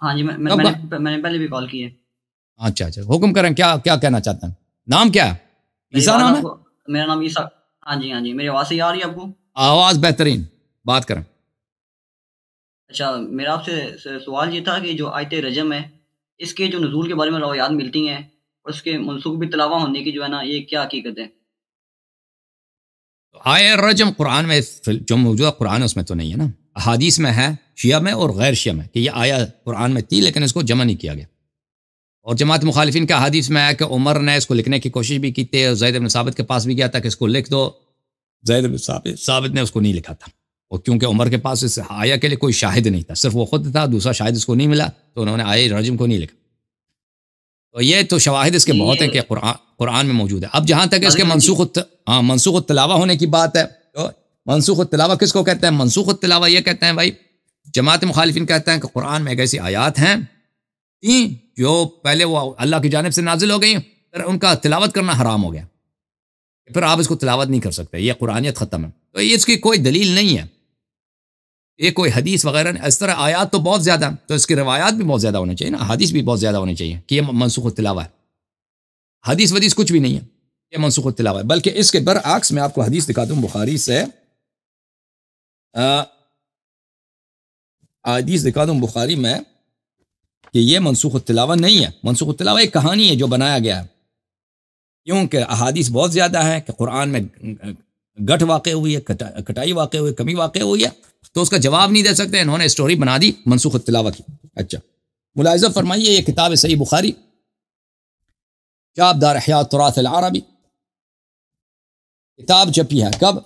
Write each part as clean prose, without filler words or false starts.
ہاں جی، میں نے پہلے بھی کال کی ہے. اچھا اچھا، حکم کریں، کیا کیا کہنا چاہتے ہیں؟ نام کیا ہے؟ عیسیٰ نام ہے؟ میرا نام عیسیٰ. ہاں جی، میری آواز صحیح آ رہی ہے آپ کو؟ آواز بہترین، بات کریں. اچھا، میرا آپ سے سوال یہ تھا کہ جو آیت رجم ہے، اس کے جو نزول کے بارے میں روایات ملتی ہیں اور اس کے منسوخ بھی تلاوہ ہونے کی جو ہے نا، یہ کیا حقیقت ہے؟ آیت رجم قرآن میں جو موجودہ قرآن ہے اس میں تو نہیں ہے نا، احادیث میں ہے، شیعہ میں اور غیر شیعہ میں، کہ یہ آیا قرآن میں تھی لیکن اس کو جمع نہیں کیا گیا. اور جماعت مخالفین کا حدیث میں ہے کہ عمر نے اس کو لکھنے کی کوشش بھی کی تھی، زید بن ثابت کے پاس بھی گیا تھا کہ اس کو لکھ دو، زید بن ثابت نے اس کو نہیں لکھا تھا، اور کیونکہ عمر کے پاس اس آیا کے لیے کوئی شاہد نہیں تھا، صرف وہ خود تھا، دوسرا شاہد اس کو نہیں ملا، تو انہوں نے آیت رجم کو نہیں لکھا. تو یہ تو شواہد اس کے بہت ہیں کہ قرآن میں موجود ہے. اب جہاں تک اس کے منسوخ التلاوہ ہونے کی بات ہے، تو منسوخ التلاوہ کس کو کہتے ہیں؟ منسوخ التلاوہ یہ کہتے ہیں بھائی، جماعت مخالفین کہتے ہیں کہ قرآن میں ایک ایسی آیات ہیں جو پہلے وہ اللہ کی جانب سے نازل ہو گئی، پھر ان کا تلاوت کرنا حرام ہو گیا، پھر آپ اس کو تلاوت نہیں کر سکتے، یہ قرآنیت ختم ہے. تو یہ اس کی کوئی دلیل نہیں ہے، یہ کوئی حدیث وغیرہ نہیں. اس طرح آیات تو بہت زیادہ ہیں، تو اس کی روایات بھی بہت زیادہ ہونے چاہیے نا، حدیث بھی بہت زیادہ ہونے چاہیے کہ یہ منسوخ التلاوہ ہے. حدیث ودیث کچھ بھی نہیں ہے، یہ منسوخ التلاوہ ہے. بلکہ اس کے برعکس میں آپ کو حدیث دکھا دوں بخاری سے، حدیث دکھا دوں بخاری میں کہ یہ منسوخ التلاوہ نہیں ہے. منسوخ التلاوہ ایک کہانی ہے جو بنایا گیا ہے، کیونکہ احادیث بہت زیادہ ہیں کہ قرآن میں گٹھ واقع ہوئی ہے، کٹائی واقع ہوئی ہے، کمی واقع ہوئی ہے، تو اس کا جواب نہیں دے سکتے، انہوں نے اسٹوری بنا دی منسوخ التلاوہ کی. اچھا، ملاحظہ فرمائیے، یہ کتاب ہے صحیح بخاری، چاپ دار احیاء التراث العربی، کتاب چھپی ہے کب؟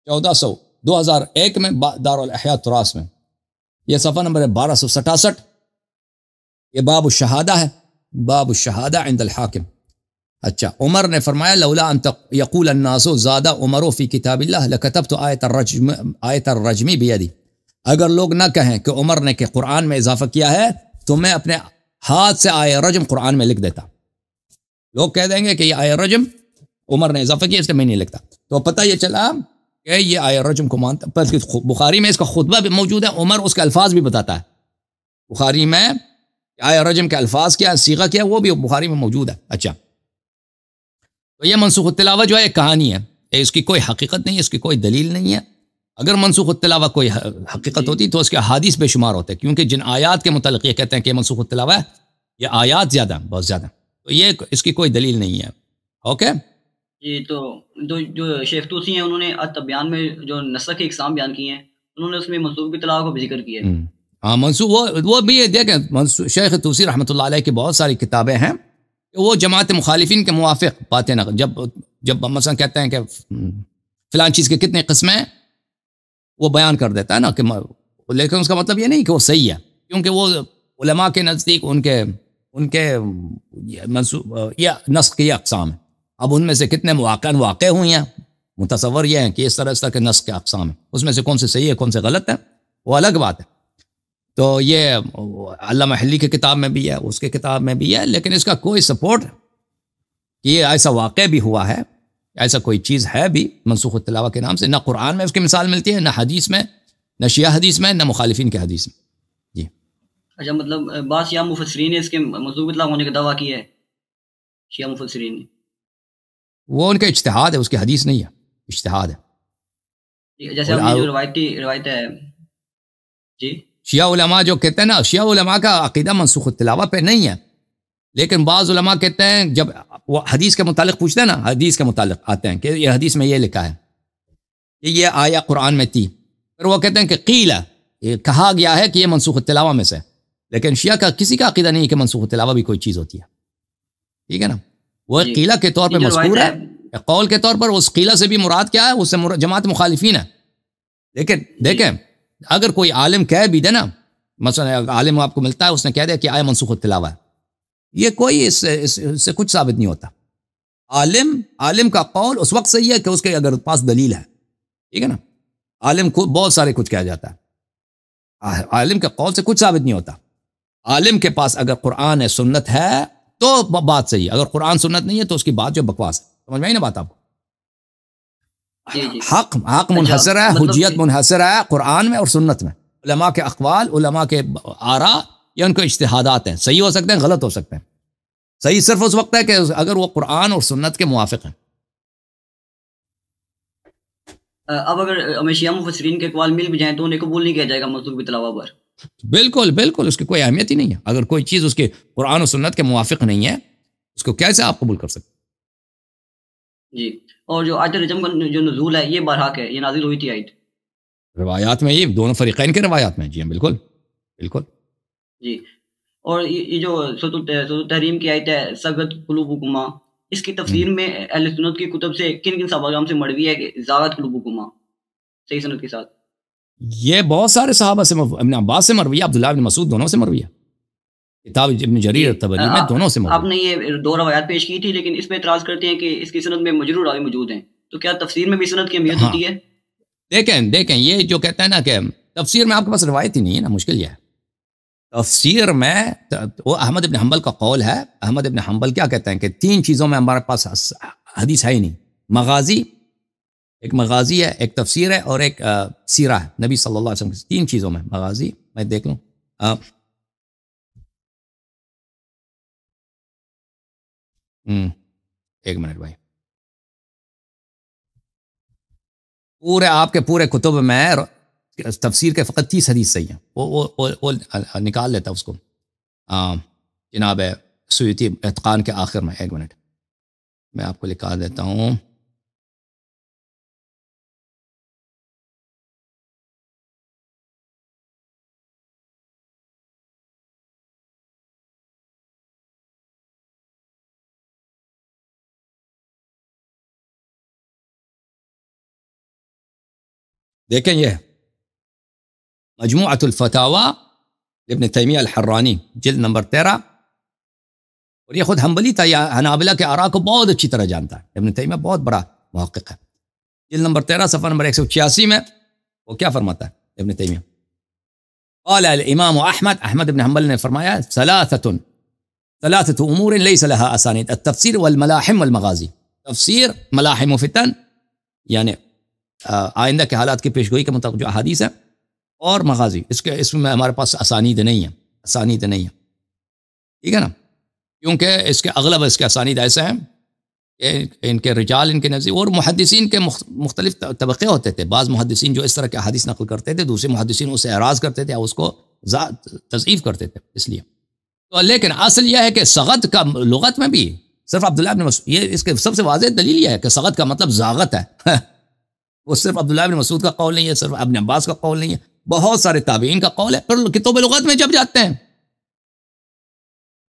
2001 میں دار الاحیاء التراث میں. یہ صفحہ نمبر 1267، یہ باب الشہادہ ہے، باب الشہادہ عند الحاکم. اچھا، عمر نے فرمایا لولا ان یقول الناس زاد عمر فی کتاب اللہ لکتبت آیت الرجم بیدی. اگر لوگ نہ کہیں کہ عمر نے کہ قرآن میں اضافہ کیا ہے تو میں اپنے ہاتھ سے آیت رجم قرآن میں لکھ دیتا. لوگ کہہ دیں گے کہ یہ آیت رجم عمر نے اضافہ کیا، اس لیے میں نہیں لکھتا. تو پتہ یہ چلا کہ یہ آیت رجم کو مانتا. بخاری میں اس کا خطبہ بھی موجود ہے، عمر اس کے الفاظ بھی بتاتا ہے. بخاری میں آیت رجم کے الفاظ کیا، صیغہ کیا، وہ بھی بخاری میں موجود ہے. اچھا، تو یہ منسوخ التلاوہ جو ہے ایک کہانی ہے، اس کی کوئی حقیقت نہیں ہے، اس کی کوئی دلیل نہیں ہے. اگر منسوخ التلاوہ کوئی حقیقت ہوتی تو اس کے احادیث بے شمار ہوتے، کیونکہ جن آیات کے متعلق یہ کہتے ہیں کہ یہ منسوخ التلاوہ ہے، یہ آیات زیادہ ہیں، بہت زیادہ، تو یہ اس کی کوئی دلیل نہیں ہے. اوکے جی. تو جو شیخ طوسی ہیں انہوں نے التبیان میں جو نسخ کی اقسام بیان کی ہیں، انہوں نے اس میں منسوخ التلاوہ کو بھی ذکر کیا ہے. ہاں، منسوخ وہ بھی دیکھیں، شیخ طوسی رحمۃ اللہ علیہ کی بہت ساری کتابیں ہیں، وہ جماعت مخالفین کے موافق باتیں نہ، جب مثلا کہتے ہیں کہ فلان چیز کے کتنے قسمیں ہیں، وہ بیان کر دیتا ہے نا، کہ لیکن اس کا مطلب یہ نہیں کہ وہ صحیح ہے، کیونکہ وہ علماء کے نزدیک ان کے یہ نسخ کی اقسام ہیں. اب ان میں سے کتنے واقع ہوئی ہیں، متصور یہ ہیں کہ اس طرح کے نسخ کے اقسام ہیں، اس میں سے کون سے صحیح ہے کون سے غلط ہیں، وہ الگ بات ہے. تو یہ علامہ حلی کی کتاب میں بھی ہے، اس کے کتاب میں بھی ہے، لیکن اس کا کوئی سپورٹ کہ یہ ایسا واقع بھی ہوا ہے، ایسا کوئی چیز ہے بھی منسوخ التلاوہ کے نام سے، نہ قرآن میں اس کی مثال ملتی ہے، نہ حدیث میں، نہ شیعہ حدیث میں، نہ مخالفین کے حدیث میں. جی اچھا، مطلب بعض شیعہ مفسرین نے اس کے منسوخ التلاوہ ہونے کا دعویٰ کیا ہے، شیعہ مفسرین نے. وہ ان کا اجتہاد ہے، اس کی حدیث نہیں ہے، اجتہاد ہے. جیسے جو روایت ہے. جی، شیعہ علماء جو کہتے ہیں نا، شیعہ علماء کا عقیدہ منسوخ التلاوہ پہ نہیں ہے، لیکن بعض علماء کہتے ہیں، جب وہ حدیث کے متعلق پوچھتے ہیں نا، حدیث کے متعلق آتے ہیں کہ یہ حدیث میں یہ لکھا ہے کہ یہ آیا قرآن میں تھی، پھر وہ کہتے ہیں کہ قیل، یہ کہا گیا ہے کہ یہ منسوخ التلاوہ میں سے. لیکن شیعہ کا کسی کا عقیدہ نہیں ہے کہ منسوخ التلاوہ بھی کوئی چیز ہوتی ہے، ٹھیک ہے نا. وہ قیلہ کے طور پہ مذکور ہے، قول کے طور پر اس قیلہ سے بھی مراد کیا ہے، اس سے جماعت مخالفین ہے. لیکن دیکھیں، اگر کوئی عالم کہہ بھی دے نا، مثلا عالم آپ کو ملتا ہے، اس نے کہہ دیا کہ آیا منسوخ التلاوہ ہے، یہ کوئی اس سے کچھ ثابت نہیں ہوتا. عالم کا قول اس وقت صحیح ہے کہ اس کے اگر پاس دلیل ہے، ٹھیک ہے نا. عالم کو بہت سارے کچھ کہا جاتا ہے، عالم کے قول سے کچھ ثابت نہیں ہوتا. عالم کے پاس اگر قرآن ہے، سنت ہے تو بات صحیح ہے، اگر قرآن سنت نہیں ہے تو اس کی بات جو بکواس ہے. سمجھ میں آئی نا بات آپ کو؟ حق منحصر ہے، حجیت منحصر ہے قرآن میں اور سنت میں، علماء کے اقوال، علماء کے آراء یا ان کو اجتہادات ہیں، صحیح ہو سکتے ہیں، غلط ہو سکتے ہیں. صحیح صرف اس وقت ہے کہ اگر وہ قرآن اور سنت کے موافق ہیں. اب اگر ہمیں شیعہ مفسرین کے اقوال مل بھی جائیں تو انہیں قبول نہیں کیا جائے گا منسوخ بتلاوہ پر. بالکل بالکل، اس کی کوئی اہمیت ہی نہیں ہے. اگر کوئی چیز اس کے قرآن و سنت کے موافق نہیں ہے اس کو کیسے آپ قبول کر سکتے؟ جی. اور جو آیت رجم کا جو نزول ہے یہ برحق ہے، یہ نازل ہوئی تھی آیت روایات میں، یہ دونوں فریقین کے روایات میں. جی ہاں بالکل بالکل. جی. اور یہ جو سورۃ التحریم کی آیت ہے سغت قلوبکما، اس کی تفسیر میں اہل سنت کی کتب سے کن کن صحابہ کرام سے مروی ہے کہ زاغت قلوبکما صحیح سند کے ساتھ؟ یہ بہت سارے صحابہ سے ابن عباس سے مروی ہے، عبداللہ بن مسعود، دونوں سے مروی ہے. کتاب ابن جریر طبری میں دونوں سے آپ مروی. نے یہ دو روایات پیش کی تھی لیکن اس پہ اعتراض کرتے ہیں کہ اس کی سند میں مجرور راوی موجود ہیں، تو کیا تفسیر میں بھی سند کی اہمیت ہوتی ہے؟ دیکھیں یہ جو کہتے ہیں نا کہ تفسیر میں آپ کے پاس روایت ہی نہیں ہے نا، مشکل یہ ہے. تفسیر میں وہ احمد ابن حنبل کا قول ہے. احمد ابن حنبل کیا کہتے ہیں کہ 3 چیزوں میں ہمارے پاس حدیث ہے ہی نہیں. مغازی، ایک مغازی ہے، ایک تفسیر ہے، اور ایک سیرہ ہے نبی صلی اللہ علیہ وسلم کی. 3 چیزوں میں مغازی، میں دیکھ لوں. ایک منٹ بھائی. پورے آپ کے پورے کتب میں تفسیر کے فقط 30 حدیث صحیح ہیں. وہ نکال لیتا اس کو جناب سیوطی اتقان کے آخر میں. ایک منٹ میں آپ کو لکھا دیتا ہوں. دیکھیں یہ مجموعۃ الفتاوی ابن تیمیہ الحرانی جلد نمبر 13، اور یہ خود حنبلی تھا، یا حنابلہ کے آراء کو بہت اچھی طرح جانتا ہے. ابن تیمیہ بہت بڑا محقق ہے. جلد نمبر 13 صفحہ نمبر 186 میں وہ کیا فرماتا ہے ابن تیمیہ؟ قال الامام احمد ابن حنبل نے فرمایا ثلاثة امور ليس لها اسانید، التفسیر والملاحم والمغازی. تفسیر، ملاحم و فتن یعنی آئندہ کے حالات کی پیشگوئی کے مطابق جو احادیث ہیں، اور مغازی، اس میں ہمارے پاس اسانید نہیں ہے. ٹھیک ہے نا؟ کیونکہ اس کے اغلب اس کے اسانید ایسے ہیں کہ ان کے رجال ان کے نزدیک، اور محدثین کے مختلف طبقے ہوتے تھے. بعض محدثین جو اس طرح کے احادیث نقل کرتے تھے، دوسرے محدثین اسے اعراض کرتے تھے اور اس کو تضعیف کرتے تھے. اس لیے تو لیکن اصل یہ ہے کہ سغت کا لغت میں بھی صرف عبداللہ بن مسعود، یہ اس کے سب سے واضح دلیل یہ ہے کہ سغت کا مطلب زاغت ہے. وہ صرف عبداللہ بن مسعود کا قول نہیں ہے، صرف ابن عباس کا قول نہیں ہے، بہت سارے تابعین کا قول ہے. پھر کتب لغت میں جب جاتے ہیں،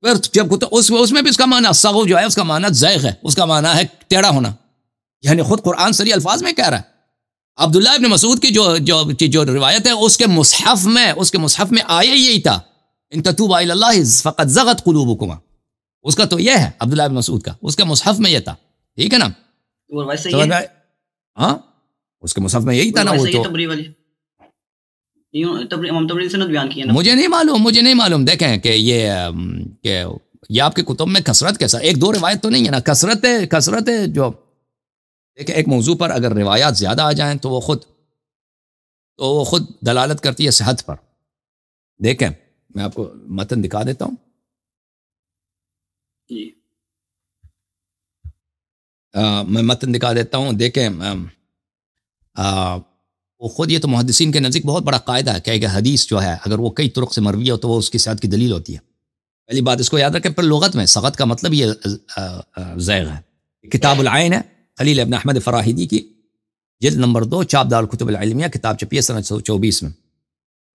پھر جب اس میں بھی اس کا معنی سغو جو ہے اس کا معنی زیغ ہے، اس کا معنی ہے ٹیڑھا ہونا. یعنی خود قرآن صریح الفاظ میں کہہ رہا ہے. عبداللہ ابن مسعود کی جو روایت ہے اس کے مصحف میں آیا یہی تھا، ان تتوبا الی اللہ فقد زغت قلوبکما. اس کا تو یہ ہے عبداللہ ابن مسعود کا، اس کے مصحف میں یہ تھا. ٹھیک ہے نا؟ ہاں اس کے مصحف میں یہی تھا نا. وہ تو مجھے نہیں معلوم. دیکھیں کہ یہ آپ کے کتب میں کثرت کے ساتھ 1-2 روایت تو نہیں ہے نا، کثرت ہے. جو دیکھیں ایک موضوع پر اگر روایات زیادہ آ جائیں تو وہ خود دلالت کرتی ہے صحت پر. دیکھیں میں آپ کو متن دکھا دیتا ہوں. میں متن دکھا دیتا ہوں. دیکھیں وہ خود، یہ تو محدثین کے نزدیک بہت بڑا قاعدہ ہے کہ حدیث جو ہے اگر وہ کئی طرق سے مروی ہو تو وہ اس کی صحت کی دلیل ہوتی ہے. پہلی بات اس کو یاد رکھیں. پھر لغت میں سغت کا مطلب یہ زیغ ہے. کتاب العین ہے خلیل ابن احمد فراہیدی کی، جلد نمبر 2، چاپ دار الکتب العلمیہ، کتاب چھپی ہے سنہ 24 میں.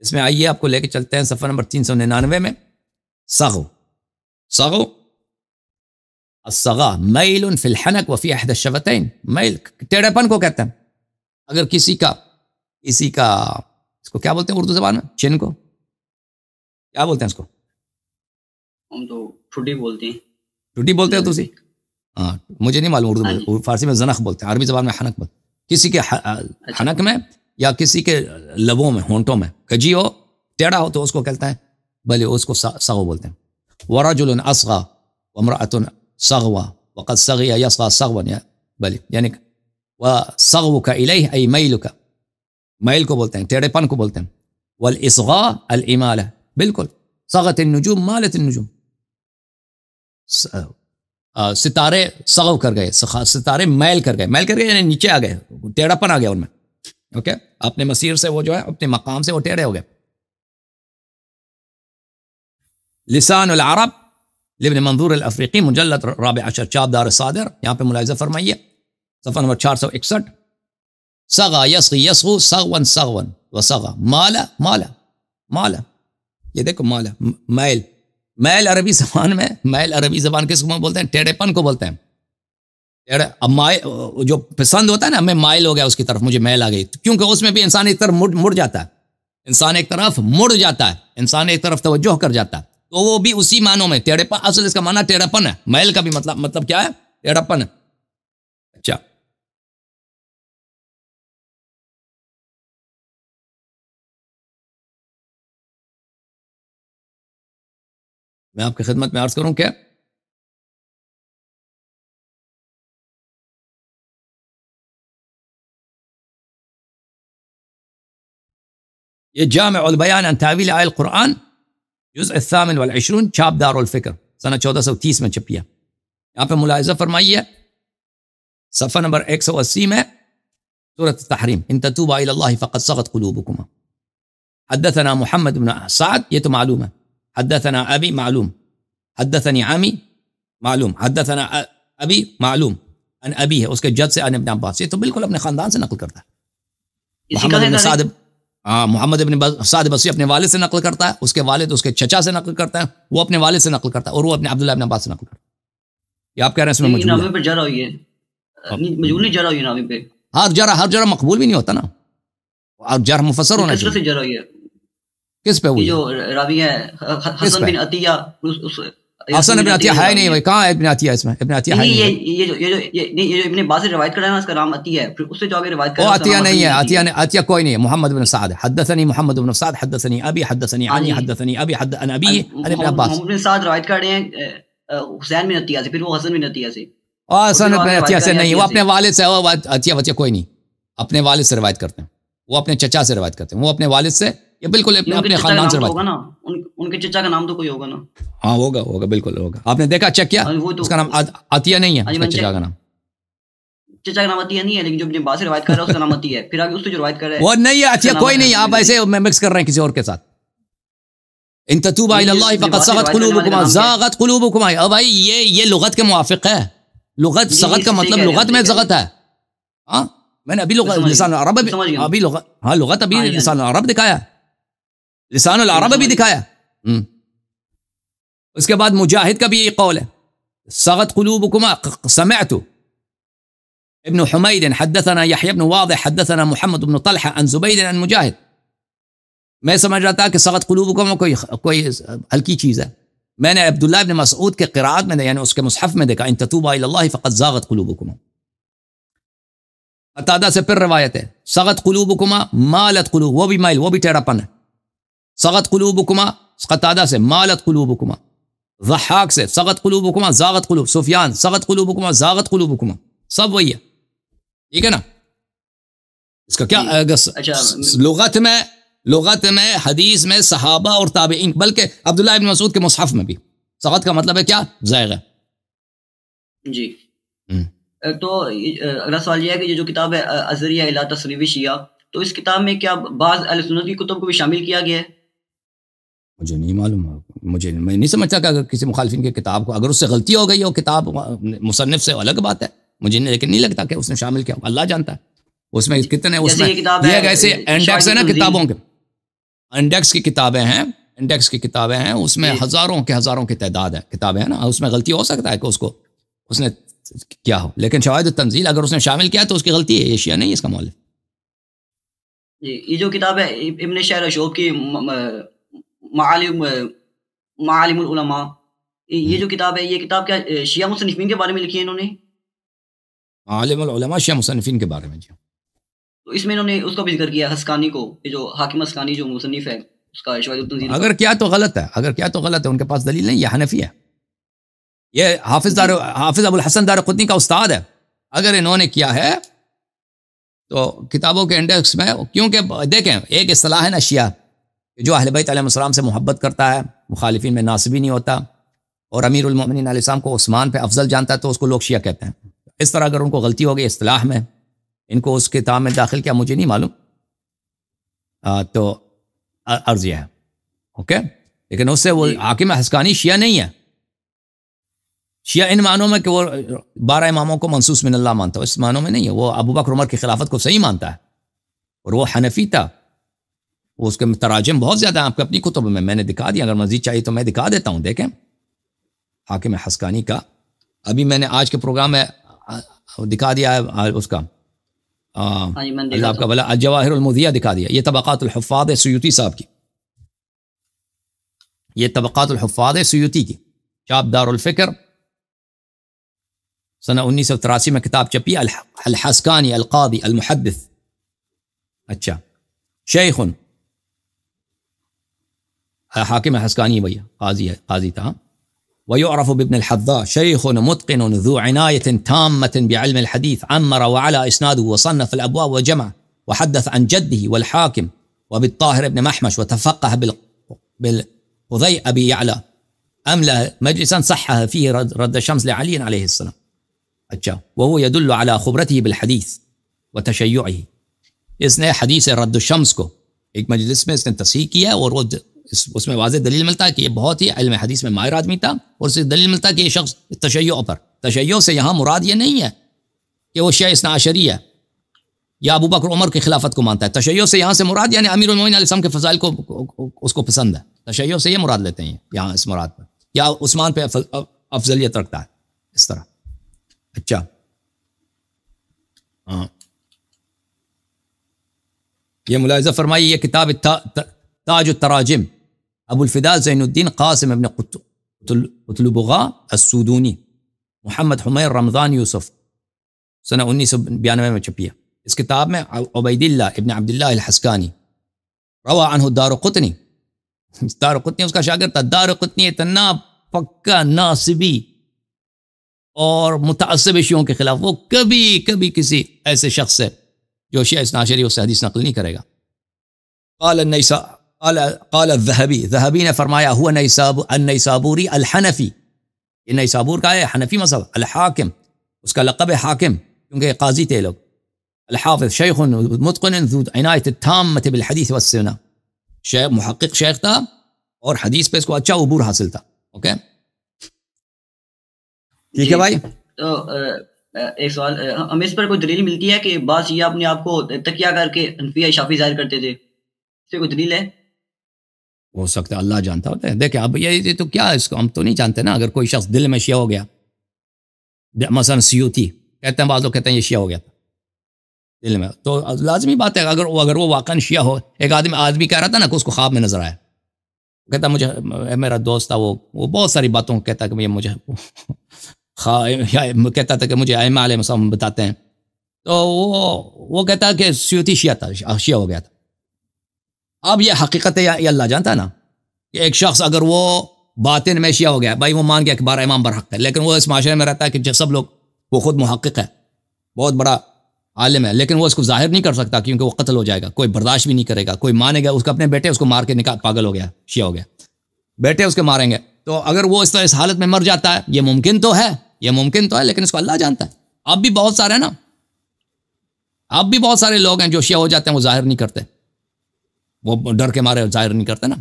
اس میں آئیے آپ کو لے کے چلتے ہیں صفحہ نمبر 399 میں. سغو الصغا میل فی الحنک وفی احد الشفتین. میل ٹیڑھے پن کو کہتے ہیں. اگر کسی کا اس کو کیا بولتے ہیں اردو زبان میں؟ چین کو کیا بولتے ہیں؟ اس کو ہم تو ٹھڈی بولتے ہیں. ٹھڈی بولتے ہو تسی؟ ہاں مجھے نہیں معلوم. اردو فارسی میں زنخ بولتے ہیں، عربی زبان میں حنک بولتے ہیں. کسی کے حنک میں یا کسی کے لبوں میں، ہونٹوں میں کجی ہو، ٹیڑھا ہو تو اس کو کہتے ہیں بھلے اس کو سغو بولتے ہیں. ورجل اصغى وامرأة صغوى وقد صغي يصغى صغوا، بھلے یعنی وصغوك الیہ ای میلک، میل کو بولتے ہیں، ٹیڑھے پن کو بولتے ہیں. والاصغاء الامالہ، بالکل صغت النجوم مالت النجوم، ستارے سغو کر گئے، ستارے میل کر گئے یعنی نیچے آ گئے، ٹیڑھا پن آ گیا ان میں. اوکے، اپنے مسیر سے وہ جو ہے اپنے مقام سے وہ ٹیڑھے ہو گئے. لسان العرب لابن منظور الافریقی، مجلد رابع عشر، چاپ دار صادر. یہاں پہ ملاحظہ فرمائیے صفحہ نمبر 461. سغا یسغی یسغو سغون سغون وسغا مالا مالا مالا. یہ دیکھو مالا، میل. میل عربی زبان میں، میل عربی زبان کس کو بولتے ہیں؟ ٹیڑھے پن کو بولتے ہیں. اب جو پسند ہوتا ہے نا، میں مائل ہو گیا اس کی طرف، مجھے میل آ گئی، کیونکہ اس میں بھی انسان ایک طرف مڑ جاتا ہے، انسان ایک طرف مڑ جاتا ہے، انسان ایک طرف توجہ کر جاتا ہے، تو وہ بھی اسی معنوں میں ٹیڑھے پن. اصل اس کا معنی ٹیڑھا پن ہے. میل کا بھی مطلب کیا ہے؟ ٹیڑھا پن. اچھا، میں آپ کی خدمت میں عرض کروں کہ یہ جامع البیان عن تاویل آیہ القرآن جزء الثامن والعشرون، چھاپ دار الفکر، سنہ 1430 میں چھپی ہے. یہاں پہ ملاحظہ فرمائیے صفحہ نمبر 180 میں سورۃ التحریم، ان تتوبا الی اللہ فقد صغت قلوبکما. حدثنا محمد بن سعد، یہ تو معلوم ہے. حدثنا ابی، معلوم. حدثنی عمی، معلوم. حدثنا ابی، معلوم. ان ابی ہے، اس کے جد سے ان ابن عباس. یہ تو بالکل اپنے خاندان سے نقل کرتا ہے. محمد بن سعد، محمد بن سعد بصری اپنے والد سے نقل کرتا ہے، اس کے والد اس کے چچا سے نقل کرتا ہے، وہ اپنے والد سے نقل کرتا ہے، اور وہ اپنے عبداللہ بن عباس سے نقل کرتا ہے. یہ آپ کہہ رہے ہیں اس میں مجہول ہے. پر جرح ہوئی ہے، مجہول نہیں جرح ہوئی ناوی پہ. ہر جرح مقبول بھی نہیں ہوتا نا، اور جرح مفسر ہونا چاہیے. چاہیے. جرح ہوئی ہے کس پہ ہوئی؟ جو راوی ہے حسن بن عطیہ. حسن بن عطیہ ہے نہیں، کہاں ہے ابن عطیہ؟ اس میں ابن عطیہ ہے نہیں. یہ ابن عباس سے روایت کرا ہے نا، اس کا نام عطیہ ہے، پھر اس سے جو آگے روایت کرا وہ عطیہ نہیں ہے. عطیہ کوئی نہیں ہے. محمد بن سعد، حدثنی محمد بن سعد حدثنی ابی حدثنی عمی حدثنی ابی عن ابی عن ابن عباس. محمد بن سعد روایت کر رہے ہیں حسین بن عطیہ سے، پھر وہ حسن بن عطیہ سے. حسن بن عطیہ سے نہیں، وہ اپنے والد سے. عطیہ کوئی نہیں، اپنے والد سے روایت کرتے ہیں، وہ اپنے چچا سے روایت کرتے ہیں، وہ اپنے والد سے، یہ بالکل اپنے خاندان سے روایت ہوگا نا. ان کے چچا کا نام تو کوئی ہوگا نا. ہاں ہوگا بالکل ہوگا. آپ نے دیکھا، چیک کیا؟ اس کا نام عطیہ نہیں ہے، اس کا چچا کا نام. چچا کا نام عطیہ نہیں ہے، لیکن جو ابن عباس سے روایت کر رہا ہے اس کا نام عطیہ ہے. پھر آگے اس سے جو روایت کر رہا ہے وہ نہیں ہے عطیہ کوئی نہیں. آپ ایسے مکس کر رہے ہیں کسی اور کے ساتھ. ان تتوبا الی اللہ فقد صغت قلوبکما زاغت قلوبکما. اب بھائی یہ لغت کے موافق ہے. لغت صغت کا مطلب لغت میں زغت ہے. ہاں میں نے ابھی لسان العرب ابھی لغت ابھی لسان العرب دکھایا، لسان العرب بھی دکھایا. اس کے بعد مجاہد کا بھی یہ قول ہے، صغت قلوبکما. سمعت ابن حمید حدثنا یحیی بن واضح حدثنا محمد بن طلحہ عن زبید عن مجاہد. میں سمجھ رہا تھا کہ صغت قلوبکما کوئی ہلکی چیز ہے. میں نے عبداللہ بن مسعود کے قرات میں یعنی اس کے مصحف میں دیکھا ان تتوبا الی اللہ فقد زاغت قلوبکما. قتادہ سے پھر روایت ہے صغت قلوبکما مالت قلوب، وہ بھی مائل، وہ بھی ٹیڑھا پن ہے. صغت قلوبکما قتادہ سے، مالت قلوبکما ضحاک سے، صغت قلوبکما زاغت قلوب، سفیان صغت قلوبکما زاغت قلوبکما، سب وہی ہے. ٹھیک ہے نا. اس کا کیا لغت میں حدیث میں صحابہ اور تابعین، بلکہ عبداللہ ابن مسعود کے مصحف میں بھی صغت کا مطلب ہے کیا؟ زائغ ہے. جی. تو اگلا سوال یہ ہے کہ یہ جو کتاب ہے الذریعہ الی تصریف شیعہ، تو اس کتاب میں کیا بعض اہل سنت کی کتب کو بھی شامل کیا گیا ہے؟ مجھے نہیں معلوم. میں نہیں سمجھتا کہ اگر کسی مخالفین کی کتاب کو اگر اس سے غلطی ہو گئی ہو کتاب مصنف سے الگ بات ہے، مجھے لیکن نہیں لگتا کہ اس نے شامل کیا. اللہ جانتا ہے اس میں کتنے، اس میں یہ ایسے انڈیکس ہے نا کتابوں کے، انڈیکس کی کتابیں ہیں اس میں ہزاروں کی تعداد ہے کتابیں ہیں نا. اس میں غلطی ہو سکتا ہے کہ اس نے کیا ہو، لیکن شواہد التنزیل اگر اس نے شامل کیا تو اس کی غلطی ہے، یہ شیعہ نہیں اس کا مؤلف. یہ جو کتاب ہے ابن شہر اشوب کی معالم العلماء، یہ جو کتاب ہے، یہ کتاب کیا شیعہ مصنفین کے بارے میں لکھی ہے انہوں نے؟ معالم العلماء شیعہ مصنفین کے بارے میں. جی. تو اس میں انہوں نے اس کا بھی ذکر کیا حسکانی کو، یہ جو حاکم حسکانی جو مصنف ہے اس کا شواہد التنزیل. اگر کیا تو غلط ہے، ان کے پاس دلیل نہیں. یہ حنفی ہے، یہ حافظ ابو الحسن دارقطنی کا استاد ہے. اگر انہوں نے کیا ہے تو کتابوں کے انڈیکس میں، کیونکہ دیکھیں ایک اصطلاح ہے نا شیعہ، کہ جو اہل بیت علیہ السلام سے محبت کرتا ہے مخالفین میں ناصبی نہیں ہوتا، اور امیر المؤمنین علیہ السلام کو عثمان پہ افضل جانتا ہے تو اس کو لوگ شیعہ کہتے ہیں. اس طرح اگر ان کو غلطی ہو گئی اصطلاح میں، ان کو اس کتاب میں داخل کیا مجھے نہیں معلوم، تو عرض یہ ہے. اوکے، لیکن اس سے وہ حاکم حسکانی شیعہ نہیں ہے. شیعہ ان معنوں میں کہ وہ 12 اماموں کو منصوص من اللہ مانتا ہے، اس معنوں میں نہیں ہے. وہ ابو بکر عمر کی خلافت کو صحیح مانتا ہے، اور وہ حنفی تھا. وہ اس کے تراجم بہت زیادہ ہیں آپ کو اپنی کتب میں نے دکھا دیا، اگر مزید چاہیے تو میں دکھا دیتا ہوں. دیکھیں حاکم حسکانی کا، ابھی میں نے آج کے پروگرام میں دکھا دیا ہے اس کا، اللہ آپ کا بھلا، الجواہر المضیہ دکھا دیا. یہ طبقات الحفاظ سیوطی صاحب کی، یہ طبقات الحفاظ سیوطی کی، چاپ دار الفکر، سنہ 1983 میں کتاب چھپی، الحسکانی القاضی المحدث. اچھا، شیخ حاکم حسکانی بھیا قاضی ہے، قاضی تھا. ويعرف بابن الحذاء شيخ متقن ذو عناية تامة بعلم الحديث، عمر وعلى إسناده وصنف الأبواب وجمع وحدث عن جده والحاكم وبالطاهر بن محمش، وتفقه بالقضي أبي يعلى، أملأ مجلسا صحها فيه رد الشمس لعلي عليه السلام. اچھا، وهو يدل على خبرته بالحديث وتشيعه. اس نے حدیث رد الشمس کو ایک مجلس میں اس نے تصحیح کیا، اور وہ اس میں واضح دلیل ملتا ہے کہ یہ بہت ہی علم حدیث میں ماہر آدمی تھا، اور اس سے دلیل ملتا ہے کہ یہ شخص تشیع پر، تشیع سے یہاں مراد یہ نہیں ہے کہ وہ شیعہ اثنا عشری ہے یا ابو بکر عمر کی خلافت کو مانتا ہے. تشیع سے یہاں سے مراد یعنی امیر المومنین علیہ السلام کے فضائل کو اس کو پسند ہے. تشیع سے یہ مراد لیتے ہیں یہاں اس مراد پر، یا عثمان پہ افضلیت رکھتا ہے اس طرح. اچھا، ہاں، یہ ملاحظہ فرمائی، یہ کتاب تاج التراجم، ابو الفداء زین الدین قاسم ابن قطلبغا السودونی، محمد حمیر رمضان یوسف، سنہ 1992 میں چھپی ہے. اس کتاب میں عبید اللہ ابن عبداللہ الحسکانی روا عنہ الدارقطنی، دارقطنی اس کا شاگرد تھا. دارقطنی اتنا پکا ناصبی اور متعصب شیعوں کے خلاف، وہ کبھی کسی ایسے شخص سے جو شیعہ اثنا عشری اس سے حدیث نقل نہیں کرے گا. قال الذهبی نے فرمایا، هو النیسابوری الحنفی، یہ نیسابور کا ہے، حنفی مذہب. الحاکم، اس کا لقب ہے حاکم کیونکہ قاضی تھے لوگ. الحافظ شیخ متقن ذو عنایت التامۃ بالحدیث والسنہ، شیخ محقق شیخ تھا اور حدیث پہ اس کو اچھا عبور حاصل تھا. اوکے، ٹھیک ہے بھائی. تو ایک سوال، ہمیں اس پر کوئی دلیل ملتی ہے کہ بعض یہ اپنے آپ کو تکیہ کر کے حنفیہ شافعی ظاہر کرتے تھے؟ اس سے کوئی دلیل ہے؟ ہو سکتا ہے، اللہ جانتا ہوتا ہے. دیکھیں اب یہ تو کیا ہے، اس کو ہم تو نہیں جانتے نا. اگر کوئی شخص دل میں شیعہ ہو گیا، مثلا سیوطی کہتے ہیں، بعض لوگ کہتے ہیں یہ شیعہ ہو گیا تھا دل میں، تو لازمی بات ہے اگر وہ واقعا شیعہ ہو. ایک آدمی کہہ رہا تھا نا کہ اس کو خواب میں نظر آیا، کہتا مجھے، میرا دوست تھا، وہ بہت ساری باتوں کہتا کہ مجھے کہتا تھا کہ مجھے ائمہ علیہ السلام بتاتے ہیں، تو وہ کہتا کہ سیوطی شیعہ تھا، شیعہ ہو گیا تھا. اب یہ حقیقت ہے یہ اللہ جانتا ہے نا کہ ایک شخص اگر وہ باطن میں شیعہ ہو گیا، بھائی وہ مان گیا کہ 12 امام برحق ہے، لیکن وہ اس معاشرے میں رہتا ہے کہ سب لوگ، وہ خود محقق ہے، بہت بڑا عالم ہے، لیکن وہ اس کو ظاہر نہیں کر سکتا کیونکہ وہ قتل ہو جائے گا، کوئی برداشت بھی نہیں کرے گا، کوئی مانے گا. اس کو اپنے بیٹے اس کو مار کے نکال، پاگل ہو گیا، شیعہ ہو گیا، بیٹے اس کے ماریں گے. تو اگر وہ اس طرح اس حالت میں مر جاتا ہے، یہ ممکن تو ہے، لیکن اس کو اللہ جانتا ہے. اب بھی بہت سارے نا، اب بھی بہت سارے لوگ ہیں جو شیعہ ہو جاتے ہیں، وہ ظاہر نہیں کرتے، وہ ڈر کے مارے ظاہر نہیں کرتے نا.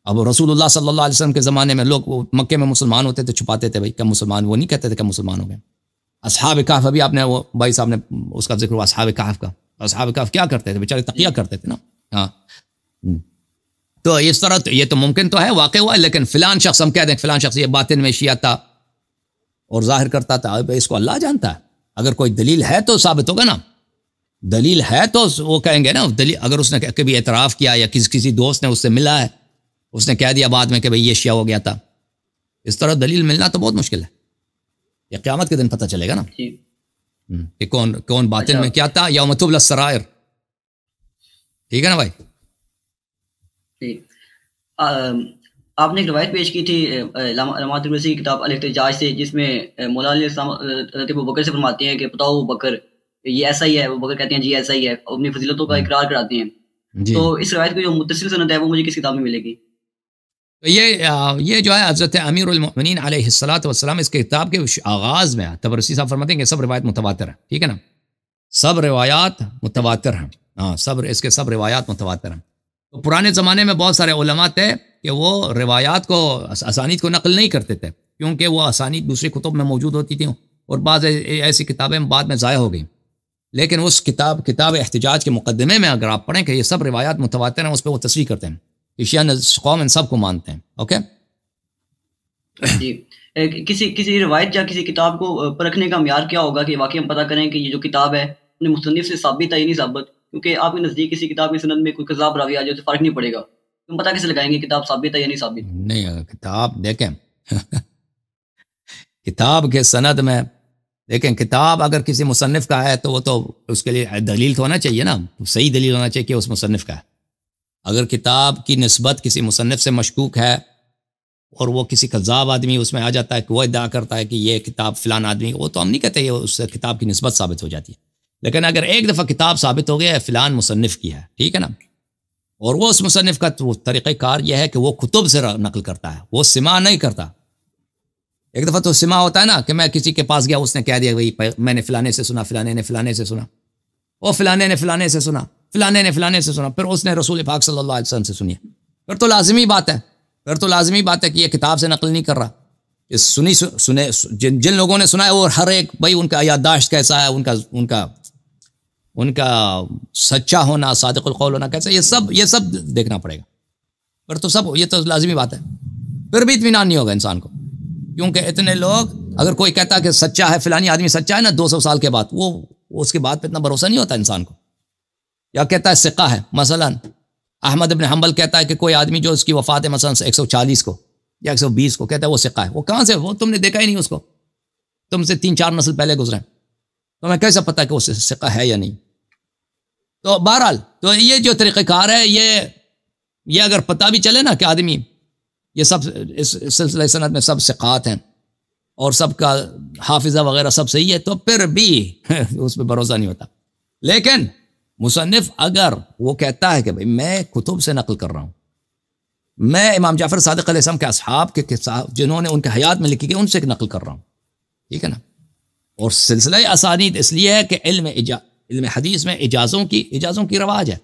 اب رسول اللہ صلی اللہ علیہ وسلم کے زمانے میں لوگ مکے میں مسلمان ہوتے تھے، چھپاتے تھے بھائی کم مسلمان، وہ نہیں کہتے تھے کم مسلمان ہو گئے. اصحاب کہف، ابھی آپ نے وہ بھائی صاحب نے اس کا ذکر ہوا اصحاب کہف کا. اصحاب کہف کیا کرتے تھے بیچارے؟ تقیہ کرتے تھے نا. ہاں، تو اس طرح یہ تو ممکن تو ہے، واقع ہوا ہے، لیکن فلان شخص ہم کہہ دیں فلان شخص یہ باطن میں شیعہ تھا اور ظاہر کرتا تھا، اس کو اللہ جانتا ہے. اگر کوئی دلیل ہے تو ثابت ہوگا نا، دلیل ہے تو وہ کہیں گے نا. دلیل اگر اس نے کبھی اعتراف کیا یا کسی دوست نے اس سے ملا ہے، اس نے کہہ دیا بعد میں کہ بھئی یہ شیعہ ہو گیا تھا، اس طرح دلیل ملنا تو بہت مشکل ہے. یہ قیامت کے دن پتہ چلے گا نا کہ کون باطن میں کیا تھا. یوم تبلی السرائر. ٹھیک ہے نا بھائی. آپ نے ایک روایت پیش کی تھی علامہ ترمذی کی کتاب الاحتجاج سے، جس میں مولا علیہ السلام حضرت ابوبکر سے فرماتے ہیں کہ بتاؤ ابوبکر یہ ایسا ہی ہے. ابوبکر کہتے ہیں جی ایسا ہی ہے، اپنی فضیلتوں کا اقرار کراتے ہیں. جی تو اس روایت کی جو متصل سند ہے وہ مجھے کس کتاب میں ملے گی؟ تو یہ جو ہے حضرت امیر المؤمنین علیہ الصلوۃ والسلام اس کتاب کے آغاز میں طبرسی صاحب فرماتے ہیں کہ سب روایت متواتر ہیں، ٹھیک ہے نا، سب روایات متواتر ہیں، ہاں اس کے سب روایات متواتر ہیں۔ تو پرانے زمانے میں بہت سارے علماء تھے کہ وہ روایات کو اسانید کو نقل نہیں کرتے تھے، کیونکہ وہ اسانید دوسری کتب میں موجود ہوتی تھیں اور بعض ایسی کتابیں بعد میں ضائع ہو گئیں۔ لیکن اس کتاب احتجاج کے مقدمے میں اگر آپ پڑھیں کہ یہ سب روایات متواتر ہیں، اس پہ وہ تصریح کرتے ہیں کہ شیعہ قوم ان سب کو مانتے ہیں۔ اوکے جی، کسی روایت یا کسی کتاب کو پرکھنے کا معیار کیا ہوگا کہ واقعی ہم پتہ کریں کہ یہ جو کتاب ہے انہیں مصنف سے ثابت ہے یا نہیں ثابت؟ کیونکہ آپ کے نزدیک کسی کتاب کی سند میں کوئی کذاب راوی آ جائے تو فرق نہیں پڑے گا، تم پتہ کیسے لگائیں گے کتاب ثابت ہے یا نہیں ثابت؟ نہیں، اگر کتاب دیکھیں کتاب کے سند میں دیکھیں، کتاب اگر کسی مصنف کا ہے تو وہ تو اس کے لیے دلیل تو ہونا چاہیے نا، صحیح دلیل ہونا چاہیے کہ اس مصنف کا ہے۔ اگر کتاب کی نسبت کسی مصنف سے مشکوک ہے اور وہ کسی کذاب آدمی اس میں آ جاتا ہے کہ وہ ادعا کرتا ہے کہ یہ کتاب فلان آدمی، وہ تو ہم نہیں کہتے اس سے کتاب کی نسبت ثابت ہو جاتی ہے۔ لیکن اگر ایک دفعہ کتاب ثابت ہو گیا ہے فلان مصنف کی ہے، ٹھیک ہے نا، اور وہ اس مصنف کا طریقہ کار یہ ہے کہ وہ کتب سے نقل کرتا ہے، وہ سماع نہیں کرتا۔ ایک دفعہ تو سماع ہوتا ہے نا کہ میں کسی کے پاس گیا، اس نے کہہ دیا بھائی میں نے فلانے سے سنا، فلانے نے فلانے سے سنا، وہ فلانے نے فلانے سے سنا، فلانے نے فلانے سے سنا، پھر اس نے رسول پاک صلی اللہ علیہ وسلم سے سنی، پھر تو لازمی بات ہے کہ یہ کتاب سے نقل نہیں کر رہا۔ سنے جن لوگوں نے سنا ہے وہ ہر ایک بھائی ان کا یادداشت کیسا ہے، ان کا سچا ہونا، صادق القول ہونا کیسا، یہ سب دیکھنا پڑے گا۔ پھر تو سب یہ تو لازمی بات ہے، پھر بھی اطمینان نہیں ہوگا انسان کو، کیونکہ اتنے لوگ، اگر کوئی کہتا ہے کہ سچا ہے فلانی آدمی سچا ہے نا 200 سال کے بعد، وہ اس کے بعد پہ اتنا بھروسہ نہیں ہوتا انسان کو۔ یا کہتا ہے ثقہ ہے، مثلا احمد بن حنبل کہتا ہے کہ کوئی آدمی جو اس کی وفات ہے مثلا 140 کو یا 120 کو، کہتا ہے وہ ثقہ ہے، وہ کہاں سے، وہ تم نے دیکھا ہی نہیں اس کو، تم سے 3-4 نسل پہلے گزرے، تمہیں کیسا پتا کہ وہ ثقہ ہے یا نہیں؟ تو بہرحال تو یہ جو طریقہ کار ہے، یہ اگر پتہ بھی چلے نا کہ آدمی یہ سب اس سلسلہ سند میں سب ثقات ہیں اور سب کا حافظہ وغیرہ سب صحیح ہے، تو پھر بھی اس پہ بھروسہ نہیں ہوتا۔ لیکن مصنف اگر وہ کہتا ہے کہ بھئی میں کتب سے نقل کر رہا ہوں، میں امام جعفر صادق علیہ السلام کے اصحاب کے جنہوں نے ان کے حیات میں لکھی گئی ان سے نقل کر رہا ہوں، ٹھیک ہے نا، اور سلسلہ اسانید اس لیے ہے کہ علم حدیث میں اجازوں کی رواج ہے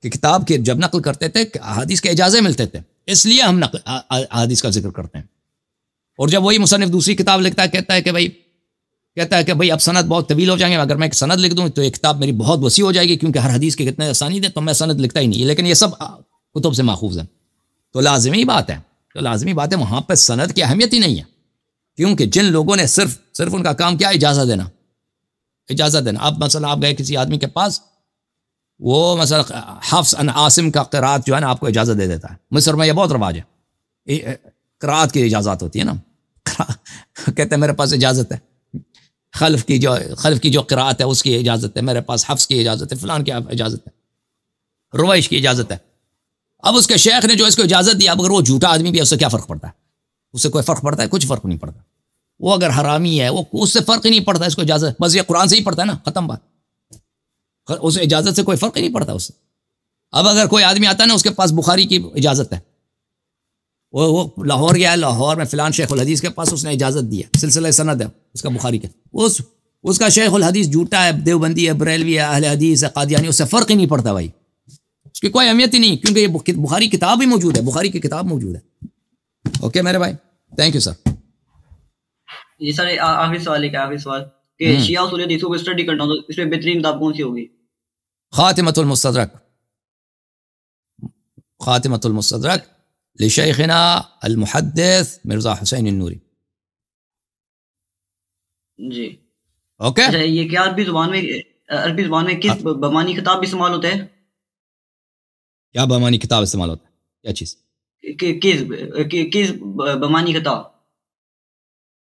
کہ کتاب کے جب نقل کرتے تھے حدیث کے اجازے ملتے تھے، اس لیے ہم حدیث کا ذکر کرتے ہیں۔ اور جب وہی مصنف دوسری کتاب لکھتا ہے، کہتا ہے کہ بھئی اب سند بہت طویل ہو جائیں گے، اگر میں ایک سند لکھ دوں تو یہ کتاب میری بہت وسیع ہو جائے گی، کیونکہ ہر حدیث کے کتنے اسانید ہیں، تو میں سند لکھتا ہی نہیں، لیکن یہ سب کتب سے ماخوذ ہیں، تو لازمی بات ہے وہاں پہ سند کی اہمیت ہی نہیں ہے، کیونکہ جن لوگوں نے صرف ان کا کام کیا، اجازت دینا۔ اب مثلا آپ گئے کسی آدمی کے پاس، وہ مثلا حفص عن عاصم کا قرات جو ہے نا آپ کو اجازت دے دیتا ہے، مصر میں یہ بہت رواج ہے، قرات کی اجازت ہوتی ہے نا، کہتے ہیں میرے پاس اجازت ہے، خلف کی جو قرات ہے اس کی اجازت ہے، میرے پاس حفص کی اجازت ہے، فلان کی اجازت ہے، رویش کی اجازت ہے۔ اب اس کے شیخ نے جو اس کو اجازت دی، اب اگر وہ جھوٹا آدمی بھی ہے، اس سے کیا فرق پڑتا ہے؟ اس سے کوئی فرق پڑتا ہے؟ کچھ فرق نہیں پڑتا۔ وہ اگر حرامی ہے، وہ اس سے فرق ہی نہیں پڑتا، اس کو اجازت، بس یہ قرآن سے ہی پڑتا ہے نا، ختم بات، اس اجازت سے کوئی فرق ہی نہیں پڑتا اس سے۔ اب اگر کوئی آدمی آتا ہے نا، اس کے پاس بخاری کی اجازت ہے، وہ لاہور گیا ہے، لاہور میں فلان شیخ الحدیث کے پاس اس نے اجازت دی ہے، سلسلہ سند ہے اس کا بخاری کے، اس کا شیخ الحدیث جھوٹا ہے، دیوبندی ہے، بریلوی ہے، اہل حدیث ہے، قادیانی، اس سے فرق ہی نہیں پڑتا بھائی، اس کی کوئی اہمیت ہی نہیں، کیونکہ یہ بخاری کتاب ہی موجود ہے، بخاری کی کتاب موجود ہے۔ اوکے میرے بھائی، تھینک یو سر۔ جی سر، آخری سوال کہ شیعہ اصول حدیثوں کو اسٹڈی کرنا ہو تو اس میں بہترین کتاب کون سی ہوگی؟ خاتمۃ المستدرک لشیخنا المحدث مرزا حسین النوری۔ جی اوکے، اچھا، یہ کیا عربی زبان میں کس بمانی خطاب بھی استعمال ہوتا ہے؟ کیا بمانی کتاب استعمال ہوتا ہے؟ کیا چیز؟ کس بمانی خطاب؟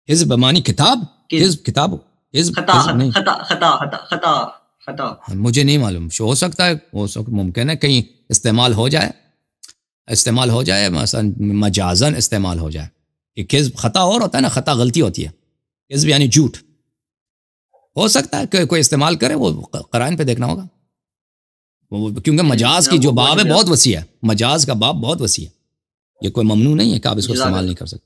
حزب بمانی کتاب؟ حزب کتاب؟ خطا مجھے نہیں معلوم، ہو سکتا ہے ممکن ہے کہیں استعمال ہو جائے مثلا مجازن استعمال ہو جائے کہ کذب خطا اور ہوتا ہے نا، خطا غلطی ہوتی ہے، کذب یعنی جھوٹ، ہو سکتا ہے کہ کوئی استعمال کرے، وہ قرائن پہ دیکھنا ہوگا، کیونکہ مجاز کی جو باب ہے بہت وسیع ہے، مجاز کا باب بہت وسیع ہے، یہ کوئی ممنوع نہیں ہے کہ آپ اس کو استعمال نہیں کر سکتے.